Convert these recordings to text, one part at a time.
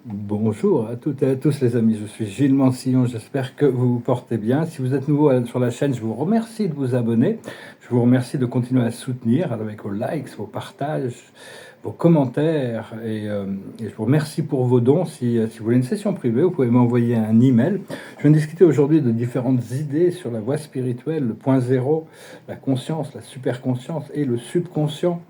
Bonjour à toutes et à tous les amis, je suis Gilles Mansillon, j'espère que vous vous portez bien. Si vous êtes nouveau sur la chaîne, je vous remercie de vous abonner, je vous remercie de continuer à soutenir avec vos likes, vos partages, vos commentaires et je vous remercie pour vos dons. Si vous voulez une session privée, vous pouvez m'envoyer un email. Je viens discuter aujourd'hui de différentes idées sur la voie spirituelle, le point zéro, la conscience, la superconscience et le subconscient.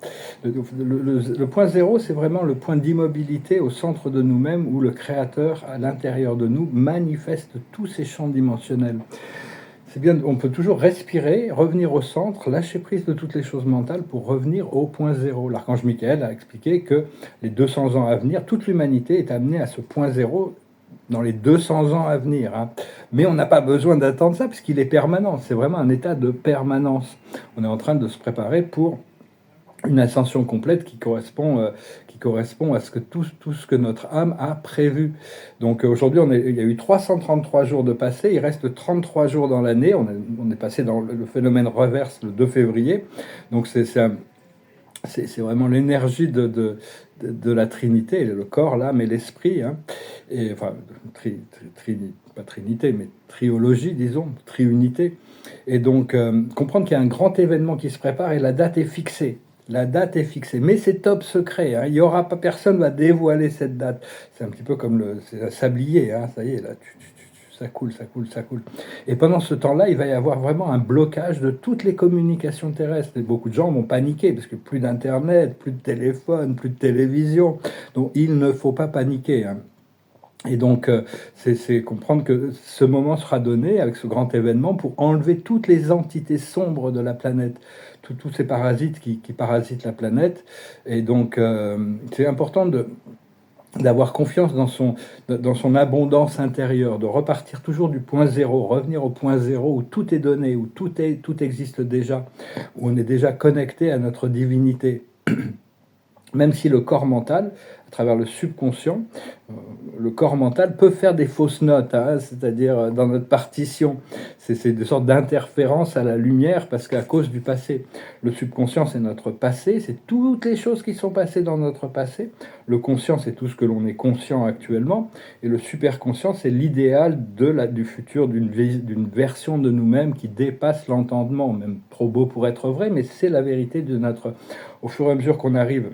Le point zéro, c'est vraiment le point d'immobilité au centre de nous-mêmes où le Créateur, à l'intérieur de nous, manifeste tous ces champs dimensionnels. C'est bien, on peut toujours respirer, revenir au centre, lâcher prise de toutes les choses mentales pour revenir au point zéro. L'archange Michael a expliqué que les 200 ans à venir, toute l'humanité est amenée à ce point zéro dans les 200 ans à venir. Mais on n'a pas besoin d'attendre ça puisqu'il est permanent. C'est vraiment un état de permanence. On est en train de se préparer pour une ascension complète qui correspond à ce que tout ce que notre âme a prévu. Donc aujourd'hui, il y a eu 333 jours de passé, il reste 33 jours dans l'année, on est passé dans le phénomène reverse le 2 février, donc c'est vraiment l'énergie de la Trinité, le corps, l'âme et l'esprit, et enfin, pas Trinité, mais triologie, disons, triunité. Et donc, comprendre qu'il y a un grand événement qui se prépare et la date est fixée. La date est fixée, mais c'est top secret. Il y aura pas personne va dévoiler cette date. C'est un petit peu comme c'est un sablier. Ça y est, là, ça coule, ça coule, ça coule. Et pendant ce temps-là, il va y avoir vraiment un blocage de toutes les communications terrestres. Et beaucoup de gens vont paniquer parce que plus d'internet, plus de téléphone, plus de télévision. Donc il ne faut pas paniquer. Et donc, c'est comprendre que ce moment sera donné avec ce grand événement pour enlever toutes les entités sombres de la planète, tous ces parasites qui parasitent la planète. Et donc, c'est important d'avoir confiance dans son abondance intérieure, de repartir toujours du point zéro, revenir au point zéro où tout est donné, où tout existe déjà, où on est déjà connecté à notre divinité. Même si le corps mental, à travers le subconscient, le corps mental peut faire des fausses notes, c'est-à-dire dans notre partition. C'est des sortes d'interférences à la lumière parce qu'à cause du passé. Le subconscient, c'est notre passé, c'est toutes les choses qui sont passées dans notre passé. Le conscient, c'est tout ce que l'on est conscient actuellement. Et le superconscient, c'est l'idéal du futur, d'une version de nous-mêmes qui dépasse l'entendement, même trop beau pour être vrai, mais c'est la vérité de notre... Au fur et à mesure qu'on arrive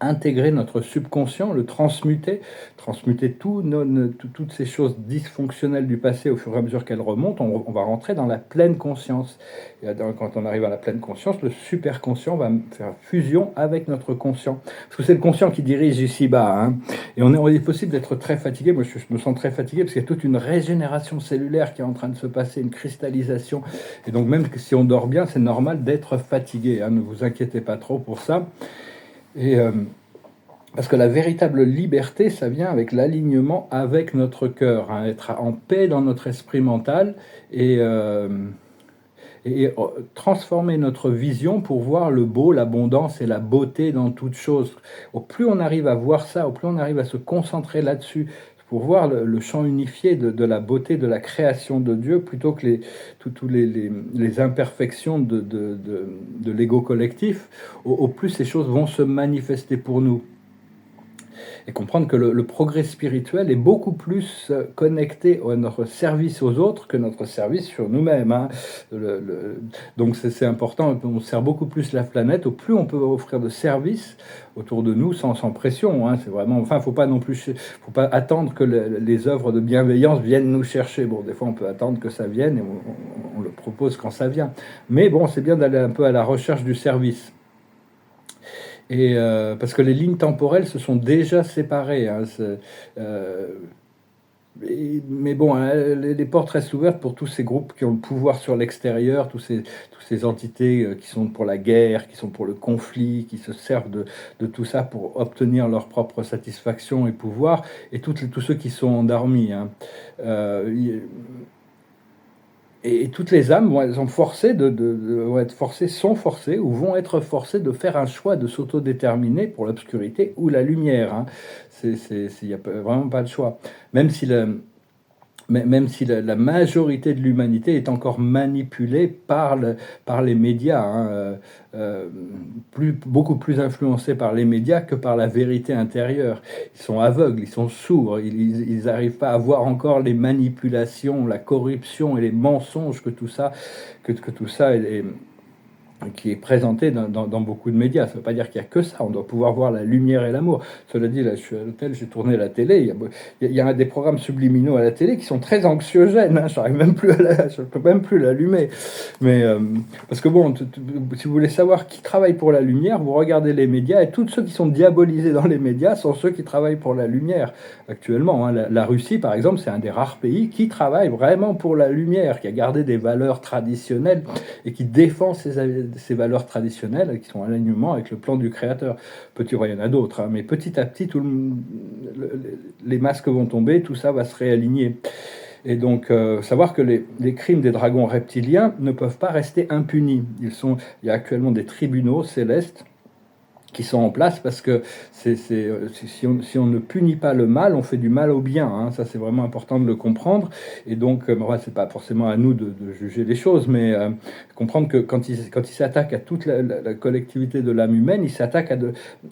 intégrer notre subconscient, le transmuter toutes ces choses dysfonctionnelles du passé au fur et à mesure qu'elles remontent, on va rentrer dans la pleine conscience. Et quand on arrive à la pleine conscience, le superconscient va faire fusion avec notre conscient. Parce que c'est le conscient qui dirige ici-bas. Et il est possible d'être très fatigué. Moi, je me sens très fatigué parce qu'il y a toute une régénération cellulaire qui est en train de se passer, une cristallisation. Et donc, même si on dort bien, c'est normal d'être fatigué. Ne vous inquiétez pas trop pour ça. Et parce que la véritable liberté, ça vient avec l'alignement avec notre cœur, être en paix dans notre esprit mental et transformer notre vision pour voir le beau, l'abondance et la beauté dans toute chose. Au plus on arrive à voir ça, au plus on arrive à se concentrer là-dessus, pour voir le champ unifié de la beauté de la création de Dieu, plutôt que toutes les imperfections de l'ego collectif, au plus ces choses vont se manifester pour nous. Et comprendre que le progrès spirituel est beaucoup plus connecté à notre service aux autres que notre service sur nous-mêmes. Donc c'est important, on sert beaucoup plus la planète, au plus on peut offrir de services autour de nous sans pression. C'est vraiment, faut pas non plus, faut pas attendre que les œuvres de bienveillance viennent nous chercher. Bon, des fois on peut attendre que ça vienne et on le propose quand ça vient. Mais bon, c'est bien d'aller un peu à la recherche du service. Et parce que les lignes temporelles se sont déjà séparées. Mais bon, les portes restent ouvertes pour tous ces groupes qui ont le pouvoir sur l'extérieur, toutes ces entités qui sont pour la guerre, qui sont pour le conflit, qui se servent de tout ça pour obtenir leur propre satisfaction et pouvoir, et tous ceux qui sont endormis. Et toutes les âmes sont forcées sont forcées ou vont être forcées de faire un choix de s'autodéterminer pour l'obscurité ou la lumière. Il n'y a vraiment pas de choix. Même si même si la majorité de l'humanité est encore manipulée par les médias, hein, beaucoup plus influencée par les médias que par la vérité intérieure. Ils sont aveugles, ils sont sourds, ils n'arrivent pas à voir encore les manipulations, la corruption et les mensonges que tout ça qui est présenté dans beaucoup de médias. Ça ne veut pas dire qu'il n'y a que ça. On doit pouvoir voir la lumière et l'amour. Cela dit, là, je suis à l'hôtel, j'ai tourné la télé. Il y a des programmes subliminaux à la télé qui sont très anxiogènes. Hein. Je ne peux même plus l'allumer. Mais parce que bon, si vous voulez savoir qui travaille pour la lumière, vous regardez les médias et tous ceux qui sont diabolisés dans les médias sont ceux qui travaillent pour la lumière actuellement. Hein. La Russie, par exemple, c'est un des rares pays qui travaille vraiment pour la lumière, qui a gardé des valeurs traditionnelles et qui défend ces valeurs traditionnelles qui sont en alignement avec le plan du Créateur. Il y en a d'autres, hein, mais petit à petit, les masques vont tomber, tout ça va se réaligner. Et donc, savoir que les crimes des dragons reptiliens ne peuvent pas rester impunis. Il y a actuellement des tribunaux célestes qui sont en place parce que si on ne punit pas le mal, on fait du mal au bien. Hein. Ça, c'est vraiment important de le comprendre. Et donc, c'est pas forcément à nous de juger les choses, mais comprendre que quand il s'attaque à toute la collectivité de l'âme humaine, il s'attaque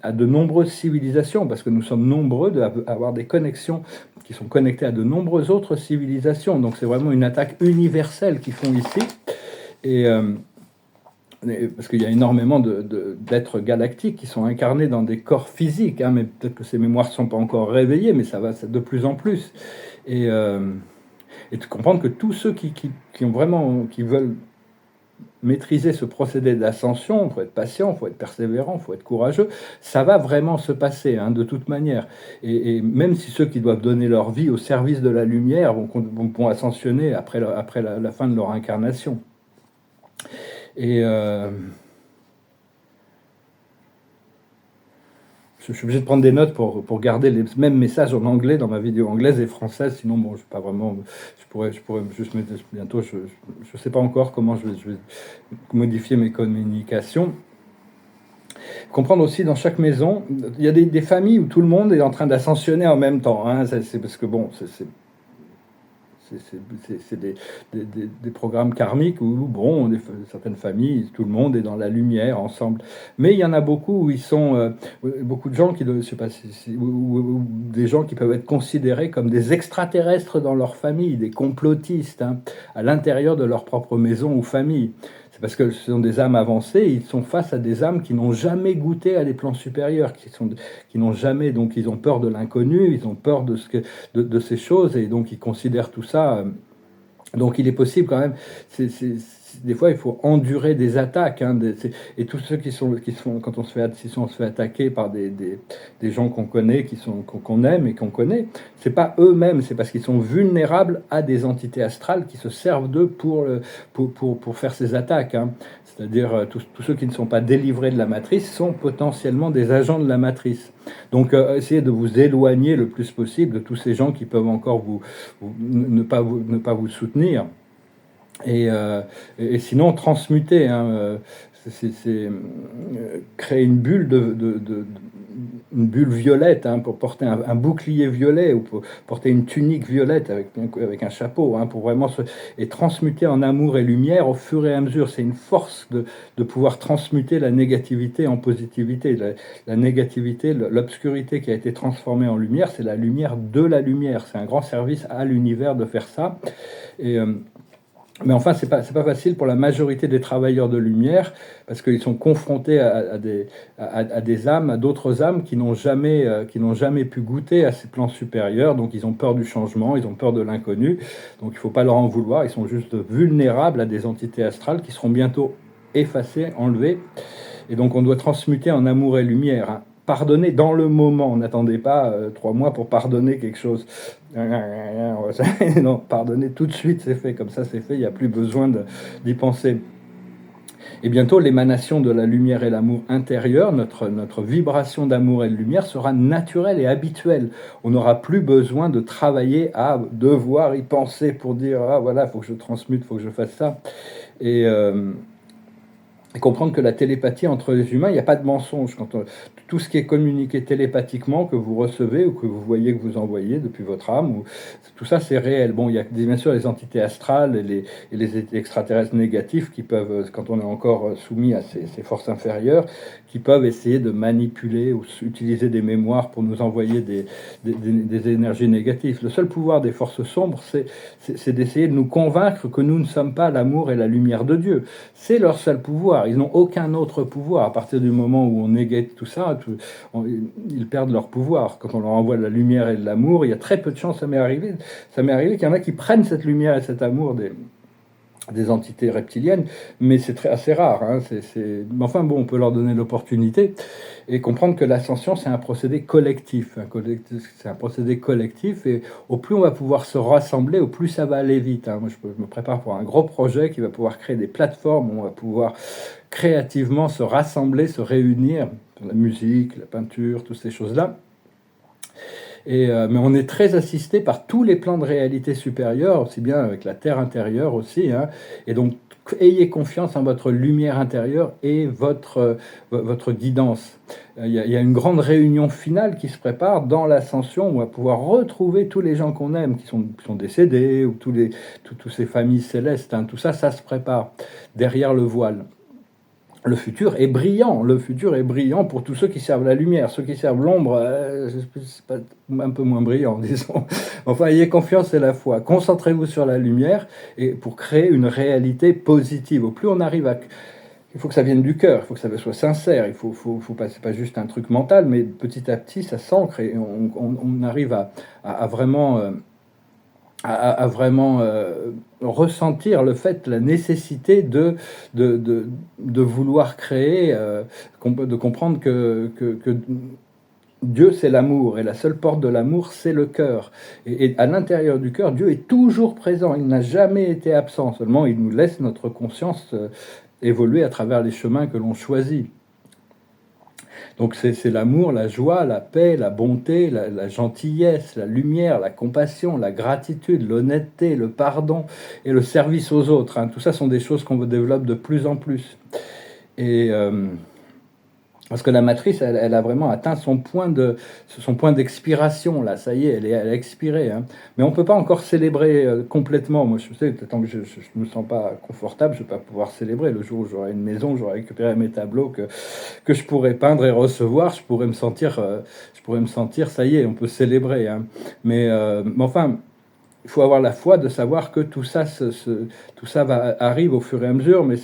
à de nombreuses civilisations, parce que nous sommes nombreux à avoir des connexions qui sont connectées à de nombreuses autres civilisations. Donc, c'est vraiment une attaque universelle qu'ils font ici. Et parce qu'il y a énormément d'êtres galactiques qui sont incarnés dans des corps physiques, hein, mais peut-être que ces mémoires ne sont pas encore réveillées, mais ça va de plus en plus. Et de comprendre que tous ceux qui veulent maîtriser ce procédé d'ascension, il faut être patient, il faut être persévérant, il faut être courageux, ça va vraiment se passer, hein, de toute manière. Et même si ceux qui doivent donner leur vie au service de la lumière vont ascensionner après la fin de leur incarnation. Et je suis obligé de prendre des notes pour garder les mêmes messages en anglais dans ma vidéo anglaise et française. Sinon, bon, je pas vraiment. Je pourrais juste mettre bientôt. Je sais pas encore comment je vais modifier mes communications. Comprendre aussi dans chaque maison, il y a des familles où tout le monde est en train d'ascensionner en même temps. Hein, c'est parce que bon, c'est des programmes karmiques où, bon, certaines familles, tout le monde est dans la lumière ensemble. Mais il y en a beaucoup où ils sont, beaucoup de gens qui, je sais pas, ou des gens qui peuvent être considérés comme des extraterrestres dans leur famille, des complotistes, hein, à l'intérieur de leur propre maison ou famille. C'est parce que ce sont des âmes avancées, ils sont face à des âmes qui n'ont jamais goûté à des plans supérieurs, qui n'ont jamais, donc ils ont peur de l'inconnu, ils ont peur de ces choses, et donc ils considèrent tout ça. Donc il est possible quand même, des fois il faut endurer des attaques, hein, et tous ceux qui sont quand on se fait attaquer par des gens qu'on connaît, qu'on aime et qu'on connaît, c'est pas eux-mêmes, c'est parce qu'ils sont vulnérables à des entités astrales qui se servent d'eux pour faire ces attaques, hein. C'est-à-dire tous ceux qui ne sont pas délivrés de la matrice sont potentiellement des agents de la matrice. Donc essayez de vous éloigner le plus possible de tous ces gens qui peuvent encore ne pas vous soutenir. Et sinon, transmuter, hein, créer une bulle une bulle violette, hein, pour porter un bouclier violet, ou pour porter une tunique violette avec un chapeau, hein, pour vraiment et transmuter en amour et lumière au fur et à mesure. C'est une force de pouvoir transmuter la négativité en positivité. La négativité, l'obscurité qui a été transformée en lumière, c'est la lumière de la lumière. C'est un grand service à l'univers de faire ça. Mais enfin, c'est pas facile pour la majorité des travailleurs de lumière, parce qu'ils sont confrontés à des âmes, à d'autres âmes qui n'ont jamais pu goûter à ces plans supérieurs. Donc ils ont peur du changement, ils ont peur de l'inconnu. Donc il faut pas leur en vouloir. Ils sont juste vulnérables à des entités astrales qui seront bientôt effacées, enlevées. Et donc on doit transmuter en amour et lumière, hein. Pardonner dans le moment. N'attendez pas 3 mois pour pardonner quelque chose. Non, pardonner tout de suite, c'est fait. Comme ça, c'est fait. Il n'y a plus besoin d'y penser. Et bientôt, l'émanation de la lumière et l'amour intérieur, notre vibration d'amour et de lumière sera naturelle et habituelle. On n'aura plus besoin de travailler à devoir y penser pour dire « Ah voilà, il faut que je transmute, il faut que je fasse ça ». et comprendre que la télépathie entre les humains, il n'y a pas de mensonge. Tout ce qui est communiqué télépathiquement, que vous recevez ou que vous voyez que vous envoyez depuis votre âme, tout ça c'est réel. Bon, il y a bien sûr les entités astrales et les extraterrestres négatifs qui peuvent, quand on est encore soumis à ces forces inférieures, qui peuvent essayer de manipuler ou utiliser des mémoires pour nous envoyer des énergies négatives. Le seul pouvoir des forces sombres, c'est d'essayer de nous convaincre que nous ne sommes pas l'amour et la lumière de Dieu. C'est leur seul pouvoir. Ils n'ont aucun autre pouvoir. À partir du moment où on négative tout ça, ils perdent leur pouvoir. Quand on leur envoie de la lumière et de l'amour, il y a très peu de chances, ça m'est arrivé qu'il y en a qui prennent cette lumière et cet amour des entités reptiliennes, mais c'est assez rare. Hein, enfin bon, on peut leur donner l'opportunité et comprendre que l'ascension, c'est un procédé collectif. C'est un procédé collectif, et au plus on va pouvoir se rassembler, au plus ça va aller vite. Hein. Moi, je me prépare pour un gros projet qui va pouvoir créer des plateformes où on va pouvoir créativement se rassembler, se réunir, la musique, la peinture, toutes ces choses-là. Mais on est très assisté par tous les plans de réalité supérieure, aussi bien avec la Terre intérieure aussi. Hein. Et donc, ayez confiance en votre lumière intérieure et votre guidance. Il y a une grande réunion finale qui se prépare dans l'ascension, où on va pouvoir retrouver tous les gens qu'on aime, qui sont décédés, ou tous ces familles célestes. Hein. Tout ça, ça se prépare derrière le voile. Le futur est brillant pour tous ceux qui servent la lumière. Ceux qui servent l'ombre, c'est pas un peu moins brillant, disons. Enfin, ayez confiance et la foi. Concentrez-vous sur la lumière et pour créer une réalité positive. Au plus on arrive à... Il faut que ça vienne du cœur, il faut que ça soit sincère, c'est pas juste un truc mental, mais petit à petit, ça s'ancre et on arrive à vraiment... à vraiment ressentir le fait, la nécessité de vouloir créer, de comprendre que Dieu c'est l'amour, et la seule porte de l'amour c'est le cœur. Et à l'intérieur du cœur, Dieu est toujours présent, il n'a jamais été absent, seulement il nous laisse notre conscience évoluer à travers les chemins que l'on choisit. Donc c'est l'amour, la joie, la paix, la bonté, la gentillesse, la lumière, la compassion, la gratitude, l'honnêteté, le pardon et le service aux autres. Hein. Tout ça sont des choses qu'on développe de plus en plus. Et parce que la matrice, elle a vraiment atteint son point d'expiration, là, ça y est, elle a expiré. Hein. Mais on ne peut pas encore célébrer complètement. Moi, je sais, tant que je ne me sens pas confortable, je ne vais pas pouvoir célébrer. Le jour où j'aurai une maison, j'aurai récupéré mes tableaux que je pourrais peindre et recevoir, je pourrais me sentir, ça y est, on peut célébrer. Hein. Mais enfin... Il faut avoir la foi de savoir que tout ça arrive au fur et à mesure, mais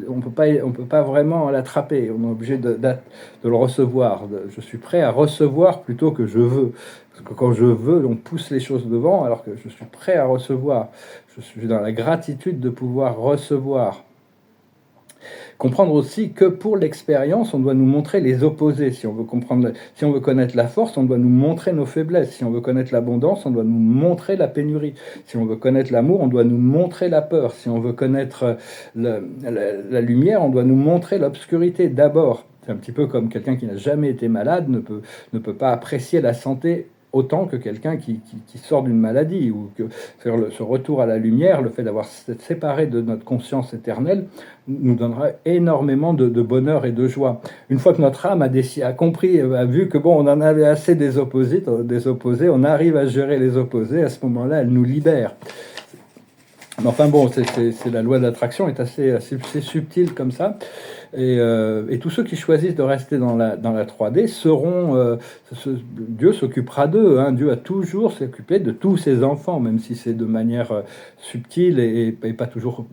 on peut pas vraiment l'attraper. On est obligé de le recevoir. Je suis prêt à recevoir plutôt que je veux. Parce que quand je veux, on pousse les choses devant, alors que je suis prêt à recevoir. Je suis dans la gratitude de pouvoir recevoir. Comprendre aussi que pour l'expérience, on doit nous montrer les opposés. Si on veut connaître la force, on doit nous montrer nos faiblesses. Si on veut connaître l'abondance, on doit nous montrer la pénurie. Si on veut connaître l'amour, on doit nous montrer la peur. Si on veut connaître la lumière, on doit nous montrer l'obscurité d'abord. C'est un petit peu comme quelqu'un qui n'a jamais été malade ne peut pas apprécier la santé autant que quelqu'un qui sort d'une maladie, ou que ce retour à la lumière, le fait d'avoir séparé de notre conscience éternelle, nous donnera énormément de bonheur et de joie. Une fois que notre âme a compris, a vu que bon, on en avait assez des opposés, on arrive à gérer les opposés, à ce moment-là, elle nous libère. Mais enfin bon, c'est la loi de l'attraction est assez subtile comme ça. Et tous ceux qui choisissent de rester dans la 3D seront... Dieu s'occupera d'eux. Hein. Dieu a toujours s'occupé de tous ses enfants, même si c'est de manière subtile et pas toujours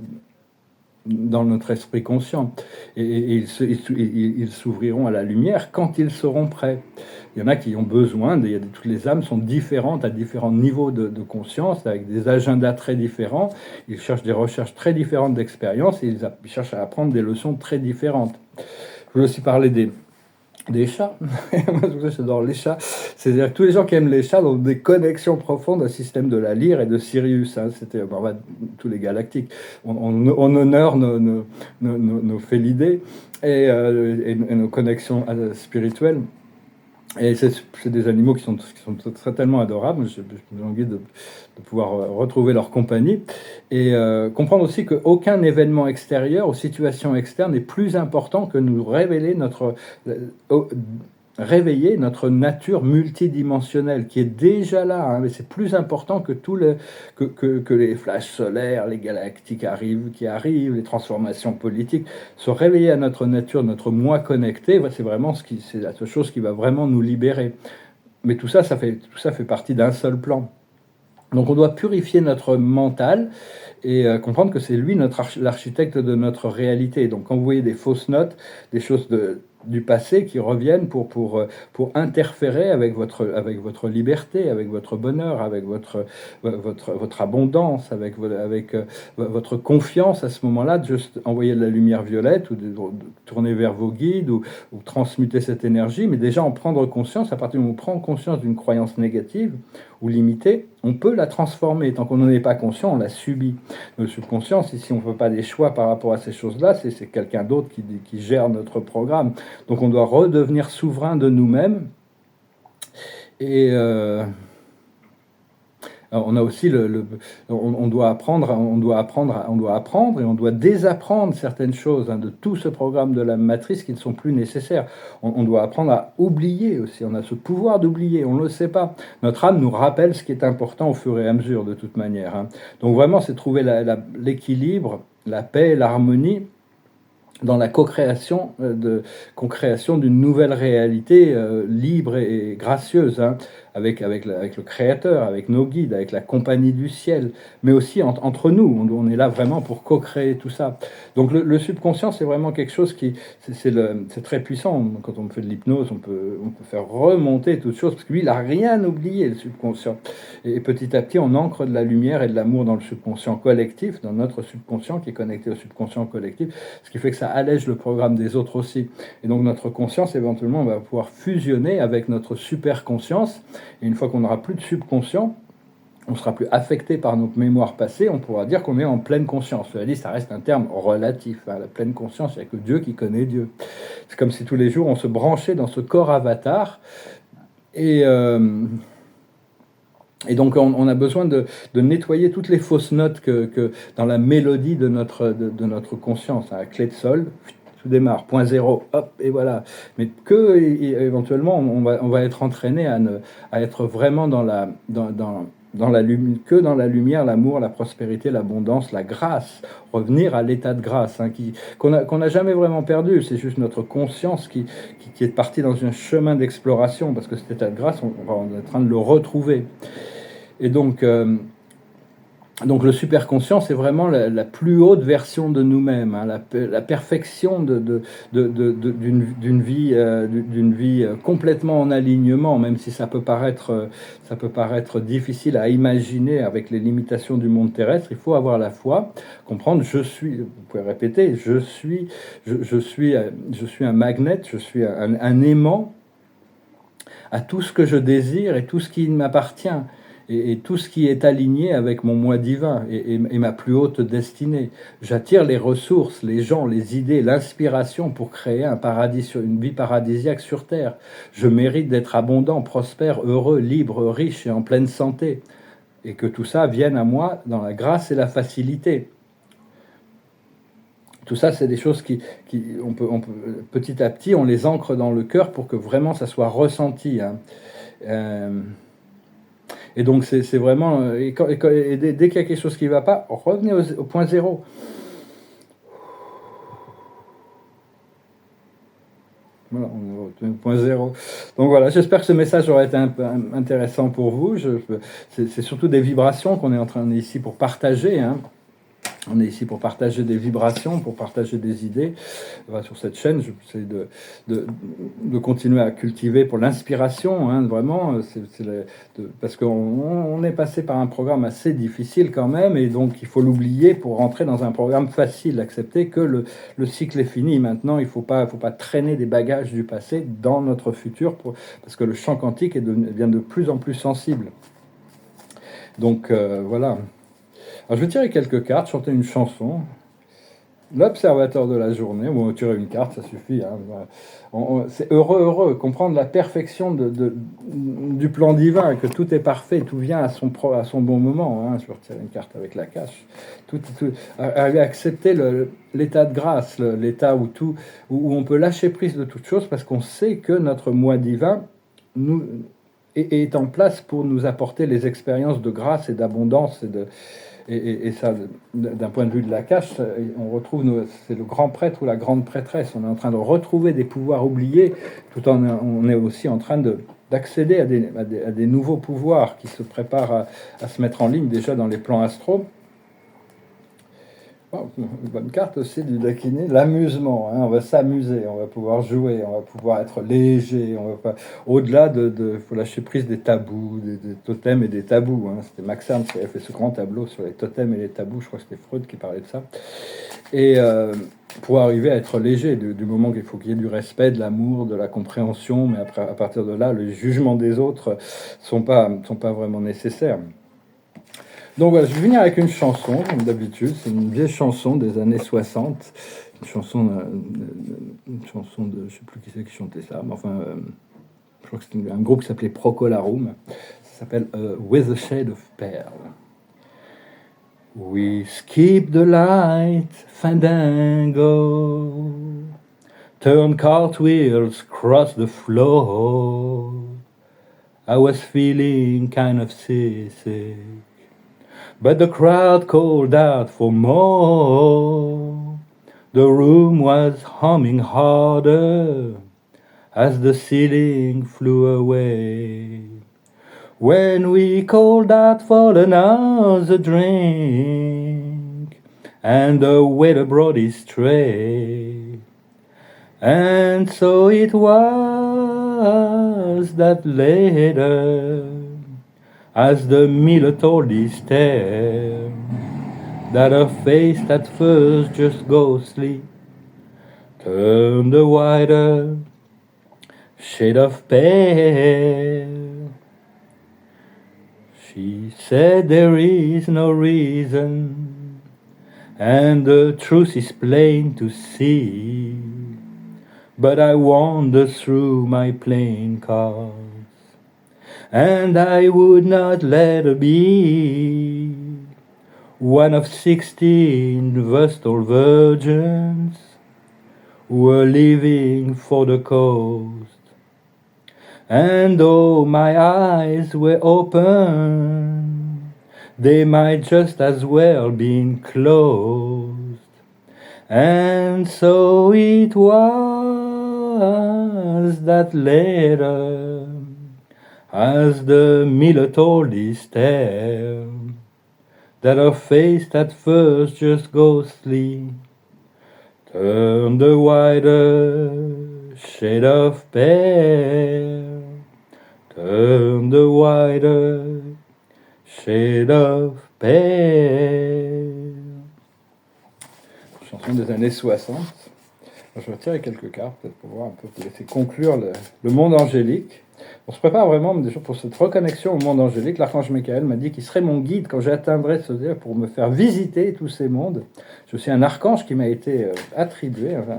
dans notre esprit conscient. Et ils s'ouvriront à la lumière quand ils seront prêts. Il y en a qui ont besoin, toutes les âmes sont différentes à différents niveaux de conscience, avec des agendas très différents. Ils cherchent des recherches très différentes d'expérience et ils cherchent à apprendre des leçons très différentes. Je veux aussi parler des chats. Moi, j'adore les chats. C'est-à-dire que tous les gens qui aiment les chats ont des connexions profondes au système de la Lyre et de Sirius. Hein. Tous les galactiques. On honore nos félidés et nos connexions spirituelles. Et c'est des animaux qui sont tellement adorables. J'ai envie de pouvoir retrouver leur compagnie. Et comprendre aussi qu'aucun événement extérieur ou situation externe est plus important que nous euh, réveiller notre nature multidimensionnelle qui est déjà là, hein, mais c'est plus important que que les flashs solaires, les galactiques qui arrivent, les transformations politiques. Se réveiller à notre nature, notre moi connecté, c'est vraiment c'est la seule chose qui va vraiment nous libérer. Mais tout ça fait partie d'un seul plan. Donc on doit purifier notre mental et comprendre que c'est lui l'architecte de notre réalité. Donc quand vous voyez des fausses notes, des choses du passé qui reviennent pour interférer avec votre liberté, avec votre bonheur, avec votre abondance, avec votre confiance à ce moment-là, de juste envoyer de la lumière violette ou de tourner vers vos guides ou transmuter cette énergie, mais déjà en prendre conscience. À partir du moment où on prend conscience d'une croyance négative ou limitée, on peut la transformer. Tant qu'on n'en est pas conscient, on la subit. Le subconscient, si on ne fait pas des choix par rapport à ces choses-là, c'est quelqu'un d'autre qui gère notre programme. Donc on doit redevenir souverain de nous-mêmes. Et on a aussi on doit apprendre et on doit désapprendre certaines choses, hein, de tout ce programme de la matrice qui ne sont plus nécessaires. On doit apprendre à oublier aussi. On a ce pouvoir d'oublier, on ne le sait pas. Notre âme nous rappelle ce qui est important au fur et à mesure, de toute manière, hein. Donc vraiment, c'est trouver l'équilibre, la paix, l'harmonie dans la co-création d'une nouvelle réalité libre et gracieuse, hein, avec le Créateur, avec nos guides, avec la compagnie du ciel, mais aussi entre nous. On est là vraiment pour co-créer tout ça. Donc le subconscient, c'est vraiment quelque chose c'est très puissant. Quand on fait de l'hypnose, on peut faire remonter toutes choses, parce que lui, il n'a rien oublié, le subconscient. Et petit à petit, on ancre de la lumière et de l'amour dans le subconscient collectif, dans notre subconscient qui est connecté au subconscient collectif, ce qui fait que ça allège le programme des autres aussi. Et donc notre conscience, éventuellement, on va pouvoir fusionner avec notre super conscience. Et une fois qu'on n'aura plus de subconscient, on sera plus affecté par notre mémoire passée, on pourra dire qu'on est en pleine conscience. Cela dit, ça reste un terme relatif, hein. La pleine conscience, il n'y a que Dieu qui connaît Dieu. C'est comme si tous les jours on se branchait dans ce corps avatar. Et donc on a besoin de nettoyer toutes les fausses notes que dans la mélodie de notre conscience, à la clé de sol. Tout démarre, point zéro, hop, et voilà. Mais éventuellement, on va être entraîné à être vraiment dans la lumière, l'amour, la prospérité, l'abondance, la grâce, revenir à l'état de grâce, hein, qu'on n'a jamais vraiment perdu. C'est juste notre conscience qui est partie dans un chemin d'exploration, parce que cet état de grâce, on est en train de le retrouver. Et donc le superconscient, c'est vraiment la plus haute version de nous-mêmes, hein, la perfection d'une vie complètement en alignement, même si ça peut paraître difficile à imaginer avec les limitations du monde terrestre. Il faut avoir la foi, comprendre, vous pouvez répéter, je suis un magnet, je suis un aimant à tout ce que je désire et tout ce qui m'appartient. Et tout ce qui est aligné avec mon moi divin et ma plus haute destinée. J'attire les ressources, les gens, les idées, l'inspiration pour créer une vie paradisiaque sur Terre. Je mérite d'être abondant, prospère, heureux, libre, riche et en pleine santé. Et que tout ça vienne à moi dans la grâce et la facilité. Tout ça, c'est des choses on peut, petit à petit, on les ancre dans le cœur pour que vraiment ça soit ressenti, hein. Et donc c'est vraiment, dès qu'il y a quelque chose qui ne va pas, revenez au point zéro. Voilà, on est au point zéro. Donc voilà, j'espère que ce message aura été un peu intéressant pour vous. C'est surtout des vibrations qu'on est en train ici pour partager, hein. On est ici pour partager des vibrations, pour partager des idées. Sur cette chaîne, j'essaie de continuer à cultiver pour l'inspiration, hein, vraiment, parce qu'on est passé par un programme assez difficile quand même, et donc il faut l'oublier pour rentrer dans un programme facile, accepter que le cycle est fini. Maintenant, il ne faut pas traîner des bagages du passé dans notre futur, parce que le champ quantique devient de plus en plus sensible. Donc voilà. Alors je vais tirer quelques cartes, chanter une chanson. L'observateur de la journée, bon, tirer une carte, ça suffit. Hein. C'est heureux, heureux, comprendre la perfection du plan divin, que tout est parfait, tout vient à son bon moment. Hein. Je vais retirer une carte avec la cache. Accepter l'état de grâce, l'état où on peut lâcher prise de toute chose, parce qu'on sait que notre moi divin est en place pour nous apporter les expériences de grâce et d'abondance et ça, d'un point de vue de la cache, on retrouve, c'est le grand prêtre ou la grande prêtresse. On est en train de retrouver des pouvoirs oubliés, tout en on est aussi en train d'accéder à des nouveaux pouvoirs qui se préparent à se mettre en ligne déjà dans les plans astraux. Oh, une bonne carte aussi du Dakiné, l'amusement. Hein, on va s'amuser, on va pouvoir jouer, on va pouvoir être léger. Au-delà faut lâcher prise des tabous, des totems et des tabous. Hein. C'était Max Ernst qui avait fait ce grand tableau sur les totems et les tabous. Je crois que c'était Freud qui parlait de ça. Et pour arriver à être léger, du moment qu'il faut qu'il y ait du respect, de l'amour, de la compréhension, mais après, à partir de là, le jugement des autres sont pas vraiment nécessaires. Donc voilà, je vais finir avec une chanson, comme d'habitude. C'est une vieille chanson des années 60. Une chanson de... Je ne sais plus qui c'est qui chantait ça, mais enfin, je crois que c'était un groupe qui s'appelait Procolarum. Ça s'appelle With a Shade of Pearl. We skip the light, fandango. Turn cartwheels, cross the floor. I was feeling kind of seasick. But the crowd called out for more. The room was humming harder as the ceiling flew away. When we called out for another drink, and the waiter brought his tray. And so it was that later, as the miller told his tale, that her face at first just ghostly turned a wider shade of pale. She said there is no reason, and the truth is plain to see, but I wander through my playing cards, and I would not let her be one of 16 Vestal virgins who were leaving for the coast. And though my eyes were open, they might just as well been closed. And so it was that later, as the miller told his tale, that her face at first just ghostly turned a wider shade of pale, turned a wider shade of pale. Chanson des années 60. Je retire quelques cartes pour voir un peu, pour laisser conclure le monde angélique. On se prépare vraiment déjà pour cette reconnexion au monde angélique. L'archange Michael m'a dit qu'il serait mon guide quand j'atteindrai ce dire pour me faire visiter tous ces mondes. Je suis un archange qui m'a été attribué. Enfin,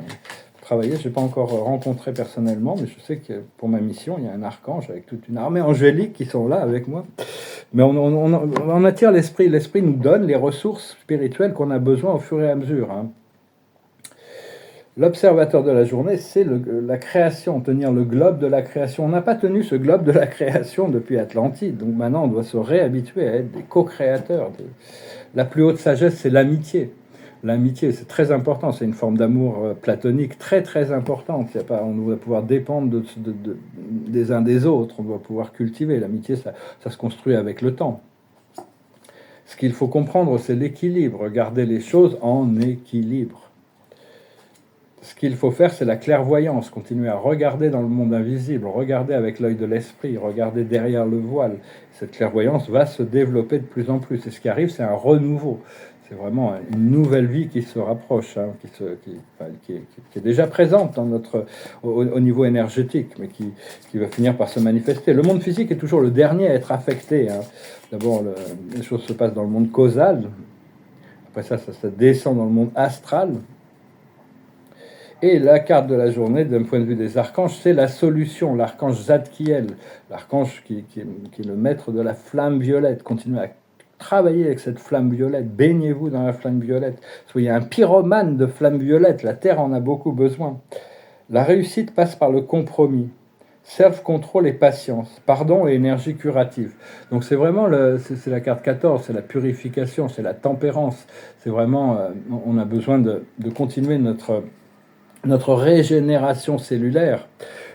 travailler, je n'ai pas encore rencontré personnellement, mais je sais que pour ma mission, il y a un archange avec toute une armée angélique qui sont là avec moi. Mais on attire l'esprit. L'esprit nous donne les ressources spirituelles qu'on a besoin au fur et à mesure. Hein. L'observateur de la journée, c'est la création, tenir le globe de la création. On n'a pas tenu ce globe de la création depuis Atlantide, donc maintenant on doit se réhabituer à être des co-créateurs. La plus haute sagesse, c'est l'amitié. L'amitié, c'est très important, c'est une forme d'amour platonique très très importante. On doit pouvoir dépendre des uns des autres, on doit pouvoir cultiver. L'amitié, ça se construit avec le temps. Ce qu'il faut comprendre, c'est l'équilibre, garder les choses en équilibre. Ce qu'il faut faire, c'est la clairvoyance, continuer à regarder dans le monde invisible, regarder avec l'œil de l'esprit, regarder derrière le voile. Cette clairvoyance va se développer de plus en plus. Et ce qui arrive, c'est un renouveau. C'est vraiment une nouvelle vie qui se rapproche, hein, qui est déjà présente dans au niveau énergétique, mais qui va finir par se manifester. Le monde physique est toujours le dernier à être affecté. Hein. D'abord, les choses se passent dans le monde causal. Après ça descend dans le monde astral. Et la carte de la journée, d'un point de vue des archanges, c'est la solution, l'archange Zadkiel, l'archange qui est le maître de la flamme violette. Continuez à travailler avec cette flamme violette, baignez-vous dans la flamme violette, soyez un pyromane de flamme violette, la Terre en a beaucoup besoin. La réussite passe par le compromis. Self-control et patience, pardon et énergie curative. Donc c'est vraiment c'est la carte 14, c'est la purification, c'est la tempérance. C'est vraiment, on a besoin de continuer notre régénération cellulaire.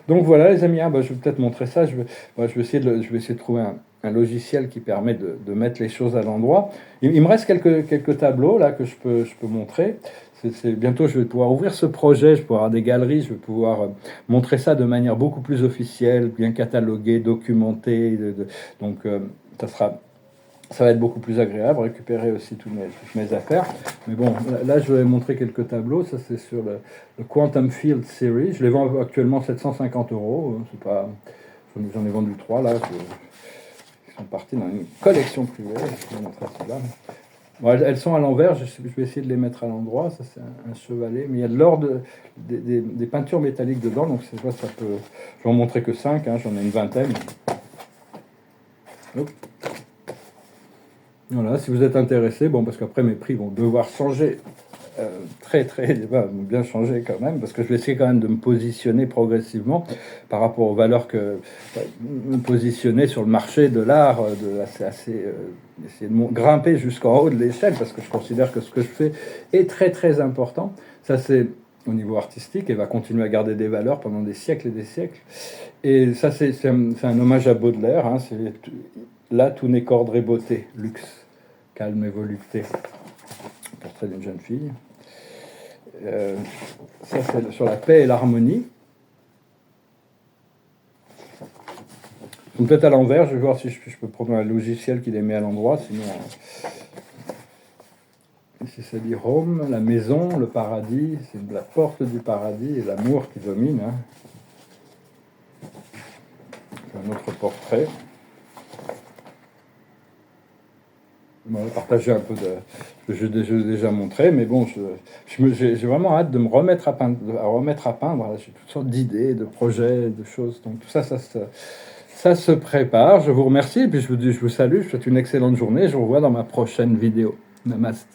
Donc voilà les amis, je vais peut-être montrer ça. Je vais essayer de trouver un logiciel qui permet de mettre les choses à l'endroit. Il me reste quelques tableaux là que je peux montrer. Bientôt, je vais pouvoir ouvrir ce projet, je vais pouvoir avoir des galeries, je vais pouvoir montrer ça de manière beaucoup plus officielle, bien cataloguée, documentée. Donc, ça va être beaucoup plus agréable, récupérer aussi toutes mes affaires. Mais bon, là, je vais montrer quelques tableaux. Ça, c'est sur le Quantum Field Series. Je les vends actuellement 750 €. C'est pas, j'en ai vendu 3 là. Ils sont partis dans une collection privée. Je vais montrer cela. Bon, elles sont à l'envers, je vais essayer de les mettre à l'endroit. Ça, c'est un chevalet, mais il y a de l'or, des peintures métalliques dedans, donc ça peut. Je vais en montrer que 5, j'en ai une vingtaine. Hop. Voilà, si vous êtes intéressé, bon, parce qu'après mes prix vont devoir changer, bien changer quand même, parce que je vais essayer quand même de me positionner progressivement par rapport aux valeurs me positionner sur le marché de l'art, essayer de grimper jusqu'en haut de l'échelle, parce que je considère que ce que je fais est très très important. Ça c'est au niveau artistique et va continuer à garder des valeurs pendant des siècles et des siècles. Et ça c'est un hommage à Baudelaire, là tout n'est qu'ordre et beauté, luxe, calme et volupté. Portrait d'une jeune fille. Ça c'est sur la paix et l'harmonie. Peut-être à l'envers, je vais voir si je peux prendre un logiciel qui les met à l'endroit, sinon... Ici ça dit Home, la maison, le paradis, c'est la porte du paradis et l'amour qui domine. Un autre portrait. On va partager un peu de... Je l'ai déjà montré, mais bon, j'ai vraiment hâte de me remettre à peindre. Voilà, j'ai toutes sortes d'idées, de projets, de choses. Donc tout ça se prépare. Je vous remercie et puis je vous salue. Je vous souhaite une excellente journée. Je vous revois dans ma prochaine vidéo. Namaste.